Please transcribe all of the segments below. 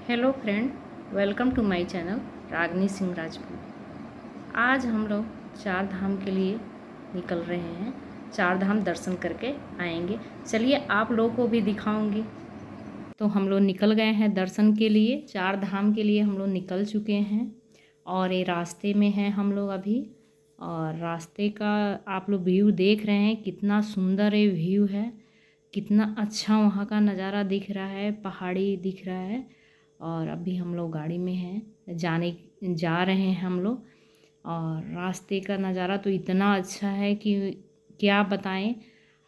Hello friend, welcome to my channel Ragini Singh Rajput. आज हम लोग चार धाम के लिए निकल रहे हैं। चार धाम दर्शन करके आएंगे। चलिए आप लोगों को भी दिखाऊंगी। तो हम लोग निकल गए हैं दर्शन के लिए। चार धाम के लिए हम लोग निकल चुके हैं और ये रास्ते में हैं हम लोग अभी। और रास्ते का आप लोग व्यू देख रहे हैं, कितना सुंदर ये व्यू है, कितना अच्छा वहाँ का नज़ारा दिख रहा है, पहाड़ी दिख रहा है। और अभी हम लोग गाड़ी में हैं, जा रहे हैं हम लोग। और रास्ते का नज़ारा तो इतना अच्छा है कि क्या बताएं,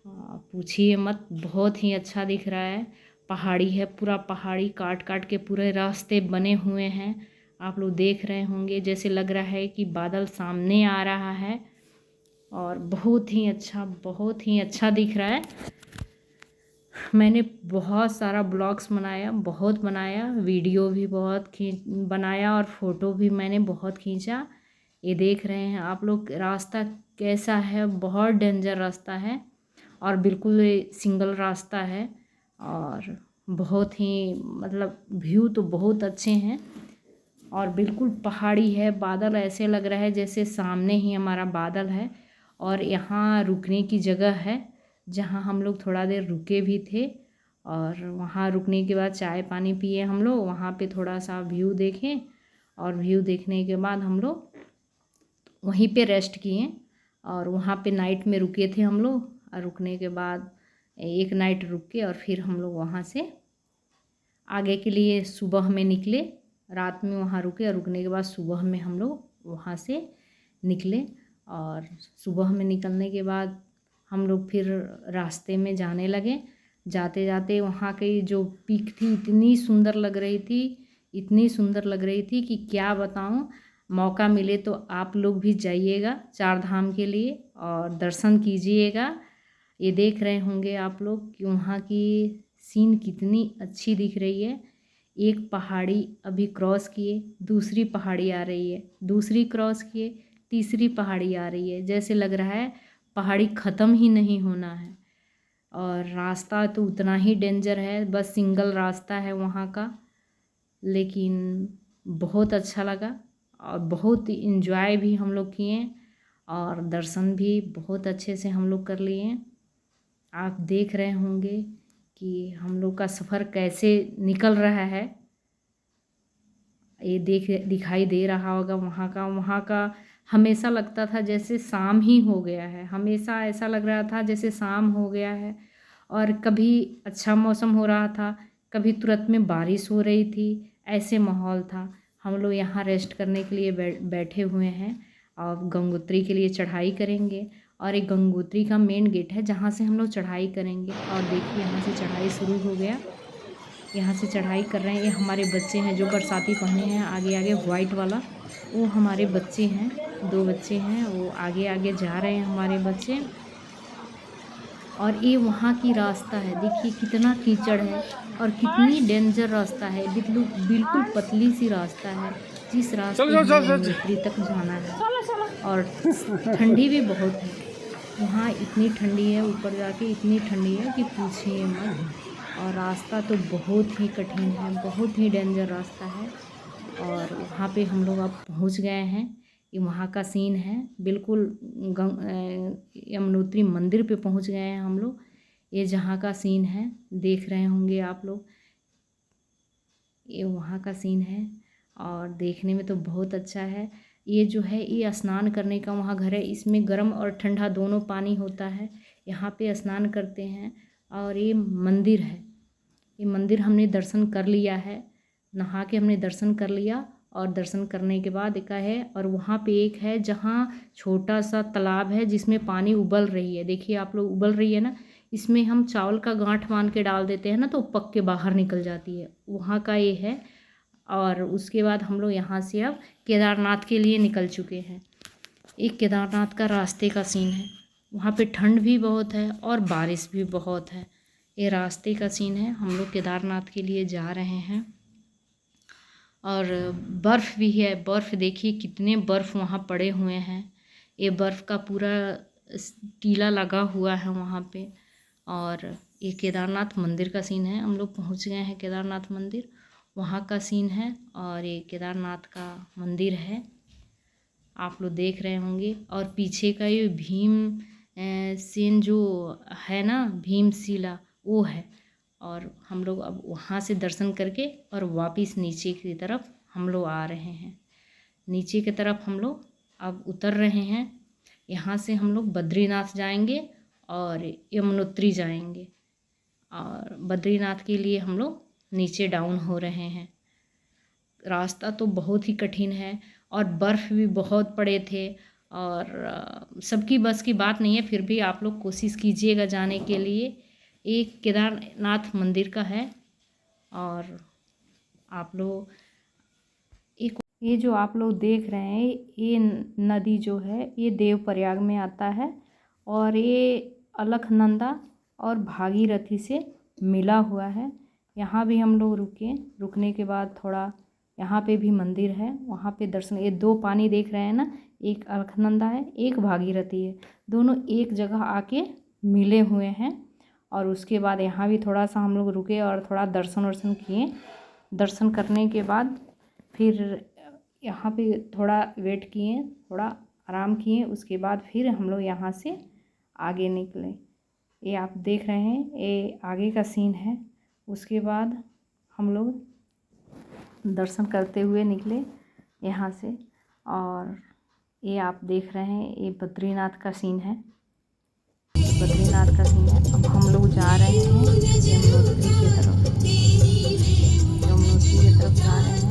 पूछिए मत। बहुत ही अच्छा दिख रहा है। पहाड़ी है, पूरा पहाड़ी काट काट के पूरे रास्ते बने हुए हैं। आप लोग देख रहे होंगे, जैसे लग रहा है कि बादल सामने आ रहा है। और बहुत ही अच्छा दिख रहा है। मैंने बहुत सारा ब्लॉग्स बनाया, बहुत बनाया, वीडियो भी बहुत बनाया और फ़ोटो भी मैंने बहुत खींचा। ये देख रहे हैं आप लोग रास्ता कैसा है। बहुत डेंजर रास्ता है और बिल्कुल सिंगल रास्ता है। और बहुत ही मतलब व्यू तो बहुत अच्छे हैं और बिल्कुल पहाड़ी है। बादल ऐसे लग रहा है जैसे सामने ही हमारा बादल है। और यहाँ रुकने की जगह है जहाँ हम लोग थोड़ा देर रुके भी थे। और वहाँ रुकने के बाद चाय पानी पिए हम लोग, वहाँ पे थोड़ा सा व्यू देखें। और व्यू देखने के बाद हम लोग वहीं पे रेस्ट किए और वहाँ पे नाइट में रुके थे हम लोग। और रुकने के बाद एक नाइट रुक के और फिर हम लोग वहाँ से आगे के लिए सुबह में निकले। रात में वहाँ रुके और रुकने के बाद सुबह में हम लोग वहाँ से निकले। और सुबह में निकलने के बाद हम लोग फिर रास्ते में जाने लगे। जाते जाते वहाँ की जो पीक थी इतनी सुंदर लग रही थी, इतनी सुंदर लग रही थी कि क्या बताऊँ। मौका मिले तो आप लोग भी जाइएगा चार धाम के लिए और दर्शन कीजिएगा। ये देख रहे होंगे आप लोग कि वहाँ की सीन कितनी अच्छी दिख रही है। एक पहाड़ी अभी क्रॉस किए, दूसरी पहाड़ी आ रही है, दूसरी क्रॉस किए, तीसरी पहाड़ी आ रही है। जैसे लग रहा है पहाड़ी ख़त्म ही नहीं होना है। और रास्ता तो उतना ही डेंजर है, बस सिंगल रास्ता है वहाँ का। लेकिन बहुत अच्छा लगा और बहुत इन्जॉय भी हम लोग किए और दर्शन भी बहुत अच्छे से हम लोग कर लिए। आप देख रहे होंगे कि हम लोग का सफ़र कैसे निकल रहा है। ये दिखाई दे रहा होगा वहाँ का हमेशा लगता था जैसे शाम ही हो गया है। हमेशा ऐसा लग रहा था जैसे शाम हो गया है। और कभी अच्छा मौसम हो रहा था, कभी तुरंत में बारिश हो रही थी। ऐसे माहौल था। हम लोग यहाँ रेस्ट करने के लिए बैठे हुए हैं और गंगोत्री के लिए चढ़ाई करेंगे। और एक गंगोत्री का मेन गेट है जहाँ से हम लोग चढ़ाई करेंगे। और देखिए यहाँ से चढ़ाई शुरू हो गया। यहाँ से चढ़ाई कर रहे हैं। ये हमारे बच्चे हैं जो बरसाती पहने हैं, आगे आगे वाइट वाला, वो हमारे बच्चे हैं। दो बच्चे हैं, वो आगे आगे जा रहे हैं हमारे बच्चे। और ये वहाँ की रास्ता है, देखिए कितना कीचड़ है और कितनी डेंजर रास्ता है। बिल्कुल पतली सी रास्ता है जिस रास्ते हमें गंगोत्री तक जाना है। और ठंडी भी बहुत है वहाँ, इतनी ठंडी है, ऊपर जाके इतनी ठंडी है कि पूछिए मत। और रास्ता तो बहुत ही कठिन है, बहुत ही डेंजर रास्ता है। और वहाँ पे हम लोग अब पहुँच गए हैं। ये वहाँ का सीन है, बिल्कुल यमुनोत्री मंदिर पे पहुँच गए हैं हम लोग। ये जहाँ का सीन है देख रहे होंगे आप लोग, ये वहाँ का सीन है और देखने में तो बहुत अच्छा है। ये जो है ये स्नान करने का वहाँ घर है। इसमें गर्म और ठंडा दोनों पानी होता है। यहाँ पे स्नान करते हैं। और ये मंदिर है, ये मंदिर हमने दर्शन कर लिया है। नहा के हमने दर्शन कर लिया और दर्शन करने के बाद एक है। और वहाँ पे एक है जहाँ छोटा सा तालाब है जिसमें पानी उबल रही है। देखिए आप लोग, उबल रही है ना। इसमें हम चावल का गांठ मान के डाल देते हैं ना तो पक के बाहर निकल जाती है, वहाँ का ये है। और उसके बाद हम लोग यहाँ से अब केदारनाथ के लिए निकल चुके हैं। एक केदारनाथ का रास्ते का सीन है। वहाँ पे ठंड भी बहुत है और बारिश भी बहुत है। ये रास्ते का सीन है। हम लोग केदारनाथ के लिए जा रहे हैं। और बर्फ़ भी है, बर्फ़ देखिए कितने बर्फ़ वहाँ पड़े हुए हैं। ये बर्फ़ का पूरा टीला लगा हुआ है वहाँ पे। और ये केदारनाथ मंदिर का सीन है। हम लोग पहुँच गए हैं केदारनाथ मंदिर। वहाँ का सीन है। और ये केदारनाथ का मंदिर है, आप लोग देख रहे होंगे। और पीछे का ये भीम सेन जो है ना, भीमशिला, वो है। और हम लोग अब वहाँ से दर्शन करके और वापस नीचे की तरफ हम लोग आ रहे हैं। नीचे की तरफ हम लोग अब उतर रहे हैं। यहाँ से हम लोग बद्रीनाथ जाएंगे और यमुनोत्री जाएंगे। और बद्रीनाथ के लिए हम लोग नीचे डाउन हो रहे हैं। रास्ता तो बहुत ही कठिन है और बर्फ़ भी बहुत पड़े थे। और सबकी बस की बात नहीं है, फिर भी आप लोग कोशिश कीजिएगा जाने के लिए। एक केदारनाथ मंदिर का है। और आप लोग एक ये जो आप लोग देख रहे हैं, ये नदी जो है ये देवप्रयाग में आता है। और ये अलकनंदा और भागीरथी से मिला हुआ है। यहाँ भी हम लोग रुके, रुकने के बाद थोड़ा यहाँ पे भी मंदिर है, वहाँ पे दर्शन। ये दो पानी देख रहे हैं ना, एक अलकनंदा है, एक भागीरथी है, दोनों एक जगह आके मिले हुए हैं। और उसके बाद यहाँ भी थोड़ा सा हम लोग रुके और थोड़ा दर्शन वर्शन किए। दर्शन करने के बाद फिर यहाँ पे थोड़ा वेट किए, थोड़ा आराम किए। उसके बाद फिर हम लोग यहाँ से आगे निकले। ये आप देख रहे हैं, ये आगे का सीन है। उसके बाद हम लोग दर्शन करते हुए निकले यहाँ से। और ये आप देख रहे हैं, ये बद्रीनाथ का सीन है, बद्रीनाथ का सीन है। अब हम लोग जा रहे हैं यमुनोत्री की तरफ, यमुनोत्री की तरफ जा रहे हैं।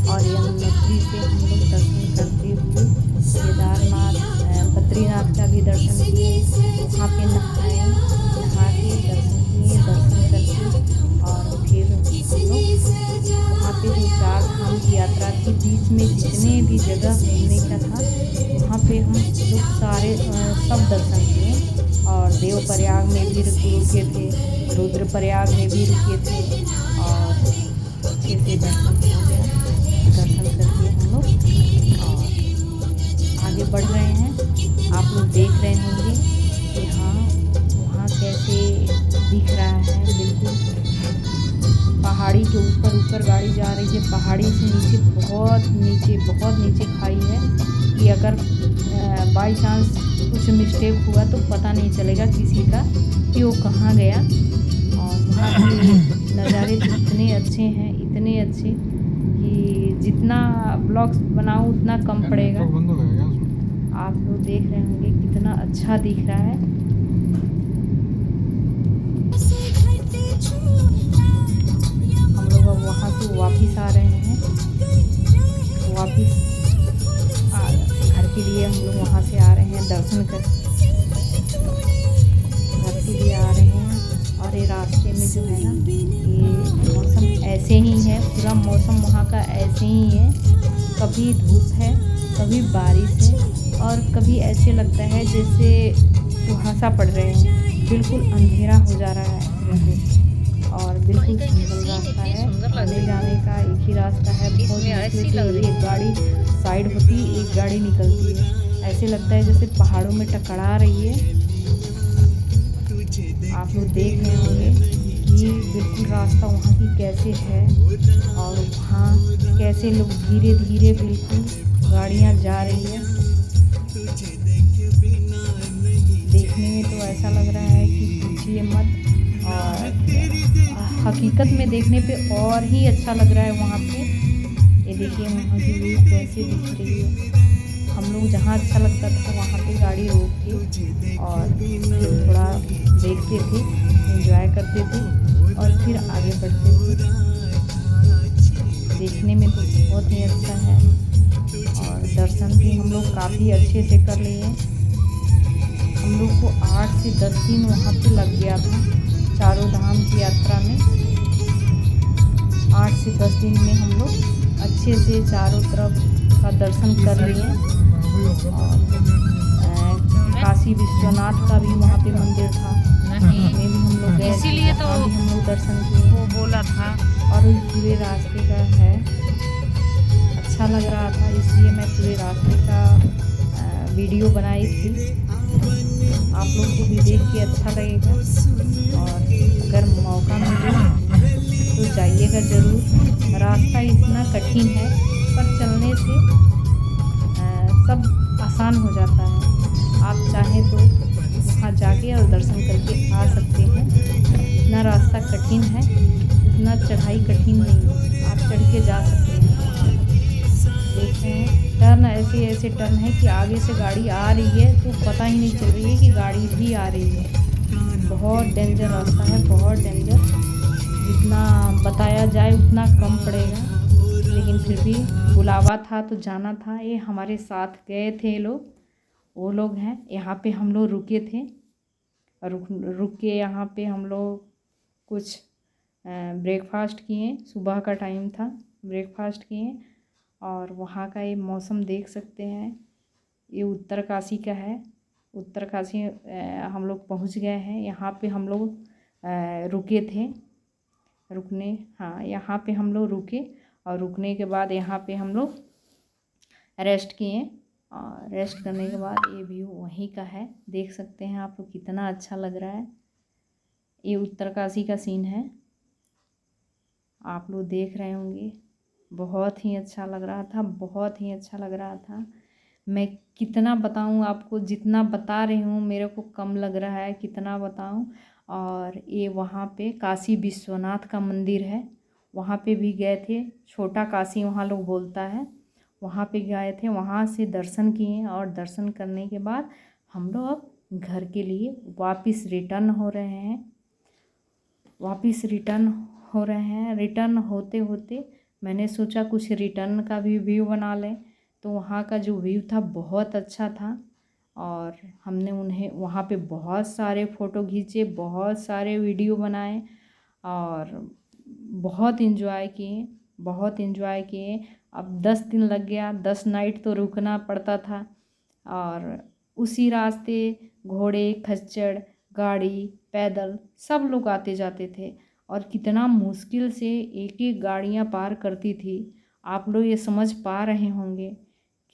और यमुनोत्री से हम लोग दर्शन करते हुए केदारनाथ बद्रीनाथ का भी दर्शन किए। वहाँ पे नहाए, नहा के दर्शन किए, दर्शन करके और फिर हम लोग वहाँ पे जो 4 धाम की यात्रा थी, बीच में जितने भी जगह घूमने का था वहाँ पे हम लोग सारे सब दर्शन किए। और देवप्रयाग में भी रुके थे, रुद्रप्रयाग में भी रुके थे। और अच्छे से दर्शन हो गया। दर्शन करके हम लोग और आगे बढ़ रहे हैं। आप लोग देख रहे होंगे कि हाँ, वहाँ कैसे दिख रहा है। बिल्कुल पहाड़ी के ऊपर ऊपर गाड़ी जा रही है, पहाड़ी से नीचे बहुत नीचे खाई है कि अगर बाई चांस कुछ मिस्टेक हुआ तो पता नहीं चलेगा किसी का कि वो कहाँ गया। और वहाँ के नज़ारे इतने अच्छे हैं, इतने अच्छे कि जितना ब्लॉग्स बनाऊँ उतना कम पड़ेगा। आप लोग देख रहे होंगे कितना अच्छा दिख रहा है। हम लोग अब वहाँ से वापस आ रहे हैं। वापस घर के लिए हम लोग वहाँ से आ रहे हैं दर्शन कर, घर के लिए आ रहे हैं। और ये रास्ते में जो है ना, ये मौसम ऐसे ही है, पूरा मौसम वहाँ का ऐसे ही है। कभी धूप है, कभी बारिश है, और कभी ऐसे लगता है जैसे कुहासा पड़ रहे हैं। बिल्कुल अंधेरा हो जा रहा है और बिल्कुल सिंगल रास्ता है, आने जाने का एक ही रास्ता है। बहुत एक गाड़ी साइड होती है, एक गाड़ी निकलती है। ऐसे लगता है जैसे पहाड़ों में टकरा रही है। आप लोग देख रहे होंगे कि बिल्कुल रास्ता वहाँ की कैसे है और वहाँ कैसे लोग धीरे धीरे बिल्कुल गाड़ियाँ जा रही है। देखने में तो ऐसा लग रहा है कि पूछिए मत, और हकीकत में देखने पे और ही अच्छा लग रहा है वहाँ पे। ये देखिए वहाँ की व्यू कैसे दिख रही है। हम लोग जहाँ अच्छा लगता था वहाँ पे गाड़ी रोक के और थोड़ा देखते थे, एंजॉय करते थे और फिर आगे बढ़ते थे। देखने में तो बहुत ही अच्छा है और दर्शन भी हम लोग काफ़ी अच्छे से कर लिए। हम लोग को 8 से 10 दिन वहाँ पे लग गया था चारों धाम की यात्रा में। 8 से 10 दिन में हम लोग अच्छे से चारों तरफ का दर्शन कर लिए। और काशी विश्वनाथ का भी वहाँ पे मंदिर था, में भी हम लोग गए, इसीलिए तो हम लोग दर्शन किए, वो बोला था। और उस पूरे रास्ते का है, अच्छा लग रहा था, इसलिए मैं पूरे रास्ते का वीडियो बनाई थी। आप लोग को भी देख के अच्छा लगेगा। और अगर मौका मिले तो जाइएगा ज़रूर। रास्ता इतना कठिन है पर चलने से सब आसान हो जाता है। आप चाहें तो वहाँ जाके और दर्शन करके आ सकते हैं। जितना रास्ता कठिन है उतना चढ़ाई कठिन नहीं है, आप चढ़ के जा सकते हैं वहाँ पर। देख रहे हैं टर्न ऐसे ऐसे टर्न है कि आगे से गाड़ी आ रही है तो पता ही नहीं चल रही है कि गाड़ी भी आ रही है। बहुत डेंजर रास्ता है, बहुत डेंजर। जितना बताया जाए उतना कम पड़ेगा, लेकिन फिर भी बुलावा था तो जाना था। ये हमारे साथ गए थे लोग, वो लोग हैं। यहाँ पे हम लोग रुके थे, रुक के यहाँ पे हम लोग कुछ ब्रेकफास्ट किए। सुबह का टाइम था, ब्रेकफास्ट किए। और वहाँ का ये मौसम देख सकते हैं। ये उत्तरकाशी का है। उत्तरकाशी हम लोग पहुँच गए हैं। यहाँ पे हम लोग रुके थे, हाँ यहाँ पे हम लोग रुके। और रुकने के बाद यहाँ पे हम लोग रेस्ट किए। और रेस्ट करने के बाद ये व्यू वहीं का है, देख सकते हैं आप लोग कितना अच्छा लग रहा है। ये उत्तरकाशी का सीन है, आप लोग देख रहे होंगे। बहुत ही अच्छा लग रहा था, बहुत ही अच्छा लग रहा था। मैं कितना बताऊं आपको, जितना बता रही हूँ मेरे को कम लग रहा है, कितना बताऊं। और ये वहाँ पे काशी विश्वनाथ का मंदिर है, वहाँ पे भी गए थे। छोटा काशी वहाँ लोग बोलता है, वहाँ पे गए थे। वहाँ से दर्शन किए और दर्शन करने के बाद हम लोग अब घर के लिए वापस रिटर्न हो रहे हैं। रिटर्न होते होते मैंने सोचा कुछ रिटर्न का भी व्यू बना लें। तो वहाँ का जो व्यू था बहुत अच्छा था। और हमने उन्हें वहाँ पे बहुत सारे फ़ोटो खींचे, बहुत सारे वीडियो बनाए और बहुत इन्जॉय किए, बहुत इन्जॉय किए। अब 10 दिन लग गया, 10 नाइट तो रुकना पड़ता था। और उसी रास्ते घोड़े, खच्चर, गाड़ी, पैदल सब लोग आते जाते थे। और कितना मुश्किल से एक एक गाड़ियाँ पार करती थी। आप लोग ये समझ पा रहे होंगे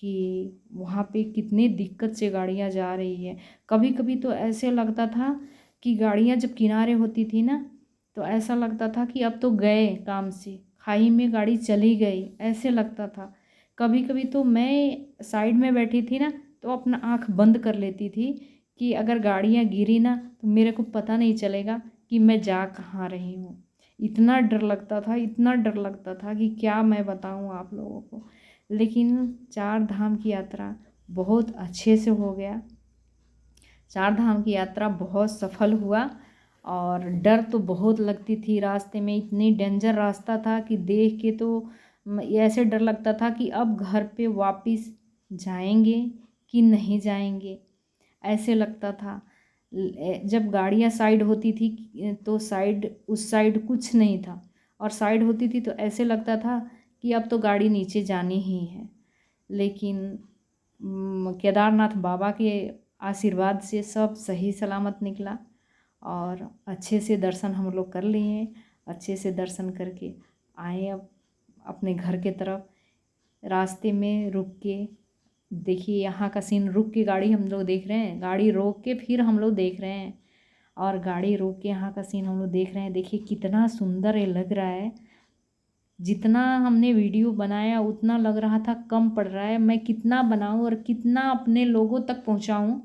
कि वहाँ पे कितनी दिक्कत से गाड़ियाँ जा रही है। कभी कभी तो ऐसे लगता था कि गाड़ियाँ जब किनारे होती थी ना, तो ऐसा लगता था कि अब तो गए काम से, खाई में गाड़ी चली गई, ऐसे लगता था। कभी कभी तो मैं साइड में बैठी थी ना, तो अपना आँख बंद कर लेती थी कि अगर गाड़ियाँ गिरी ना तो मेरे को पता नहीं चलेगा कि मैं जा कहाँ रही हूँ। इतना डर लगता था, इतना डर लगता था कि क्या मैं बताऊँ आप लोगों को। लेकिन 4 धाम की यात्रा बहुत अच्छे से हो गया। 4 धाम की यात्रा बहुत सफल हुआ। और डर तो बहुत लगती थी रास्ते में, इतनी डेंजर रास्ता था कि देख के तो ऐसे डर लगता था कि अब घर पे वापस जाएंगे कि नहीं जाएंगे, ऐसे लगता था। जब गाड़ियाँ साइड होती थी तो उस साइड कुछ नहीं था, और साइड होती थी तो ऐसे लगता था कि अब तो गाड़ी नीचे जानी ही है। लेकिन केदारनाथ बाबा के आशीर्वाद से सब सही सलामत निकला और अच्छे से दर्शन हम लोग कर लिए। अच्छे से दर्शन करके आए अब अपने घर के तरफ। रास्ते में रुक के देखिए यहाँ का सीन, रुक के गाड़ी हम लोग देख रहे हैं, गाड़ी रोक के फिर हम लोग देख रहे हैं। और गाड़ी रोक के यहाँ का सीन हम लोग देख रहे हैं। देखिए कितना सुंदर ये लग रहा है। जितना हमने वीडियो बनाया उतना लग रहा था कम पड़ रहा है। मैं कितना बनाऊं और कितना अपने लोगों तक पहुंचाऊं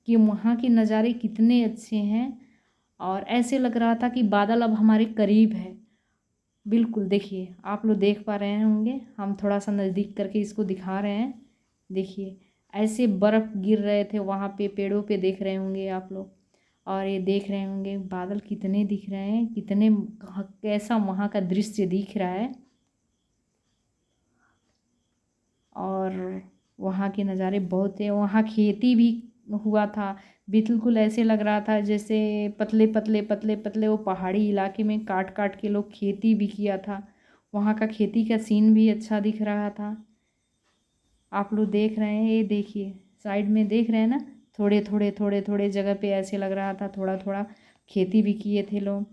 कि वहाँ के नज़ारे कितने अच्छे हैं। और ऐसे लग रहा था कि बादल अब हमारे करीब है। बिल्कुल देखिए, आप लोग देख पा रहे होंगे, हम थोड़ा सा नज़दीक करके इसको दिखा रहे हैं। देखिए ऐसे बर्फ़ गिर रहे थे वहाँ पे, पेड़ों पे देख रहे होंगे आप लोग। और ये देख रहे होंगे बादल कितने दिख रहे हैं, कितने कैसा वहाँ का दृश्य दिख रहा है। और वहाँ के नज़ारे बहुत थे। वहाँ खेती भी हुआ था, बिल्कुल ऐसे लग रहा था जैसे पतले पतले पतले पतले वो पहाड़ी इलाके में काट काट के लोग खेती भी किया था। वहाँ का खेती का सीन भी अच्छा दिख रहा था। आप लोग देख रहे हैं, ये देखिए साइड में देख रहे हैं ना, थोड़े थोड़े थोड़े थोड़े जगह पे ऐसे लग रहा था थोड़ा थोड़ा खेती भी किए थे लोग।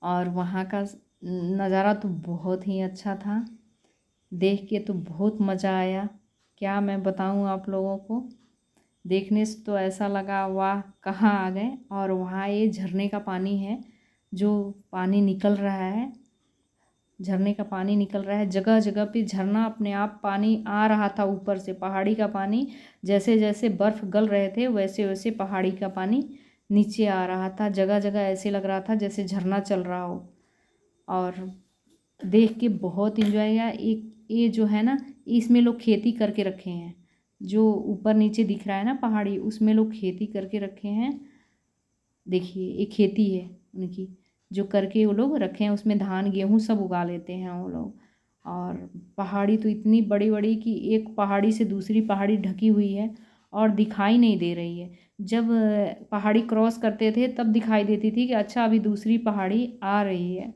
और वहाँ का नज़ारा तो बहुत ही अच्छा था, देख के तो बहुत मज़ा आया। क्या मैं बताऊँ आप लोगों को, देखने से तो ऐसा लगा वाह कहाँ आ गए। और वहाँ ये झरने का पानी है जो पानी निकल रहा है, झरने का पानी निकल रहा है। जगह जगह पे झरना अपने आप पानी आ रहा था ऊपर से, पहाड़ी का पानी। जैसे जैसे बर्फ़ गल रहे थे वैसे वैसे पहाड़ी का पानी नीचे आ रहा था। जगह जगह ऐसे लग रहा था जैसे झरना चल रहा हो। और देख के बहुत इंजॉय किया। एक ये जो है ना, इसमें लोग खेती करके रखे हैं। जो ऊपर नीचे दिख रहा है ना पहाड़ी, उसमें लोग खेती करके रखे हैं। देखिए ये खेती है उनकी, जो करके वो लोग रखे हैं। उसमें धान गेहूँ सब उगा लेते हैं वो लोग। और पहाड़ी तो इतनी बड़ी बड़ी कि एक पहाड़ी से दूसरी पहाड़ी ढकी हुई है और दिखाई नहीं दे रही है। जब पहाड़ी क्रॉस करते थे तब दिखाई देती थी कि अच्छा अभी दूसरी पहाड़ी आ रही है।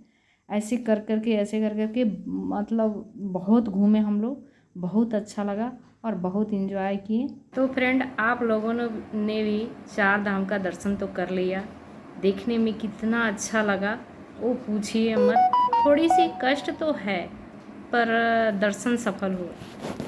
ऐसे कर कर के ऐसे कर कर के मतलब बहुत घूमे हम लोग, बहुत अच्छा लगा और बहुत इन्जॉय किए। तो फ्रेंड, आप लोगों ने भी चार धाम का दर्शन तो कर लिया। देखने में कितना अच्छा लगा वो पूछिए मत। थोड़ी सी कष्ट तो है पर दर्शन सफल हुआ।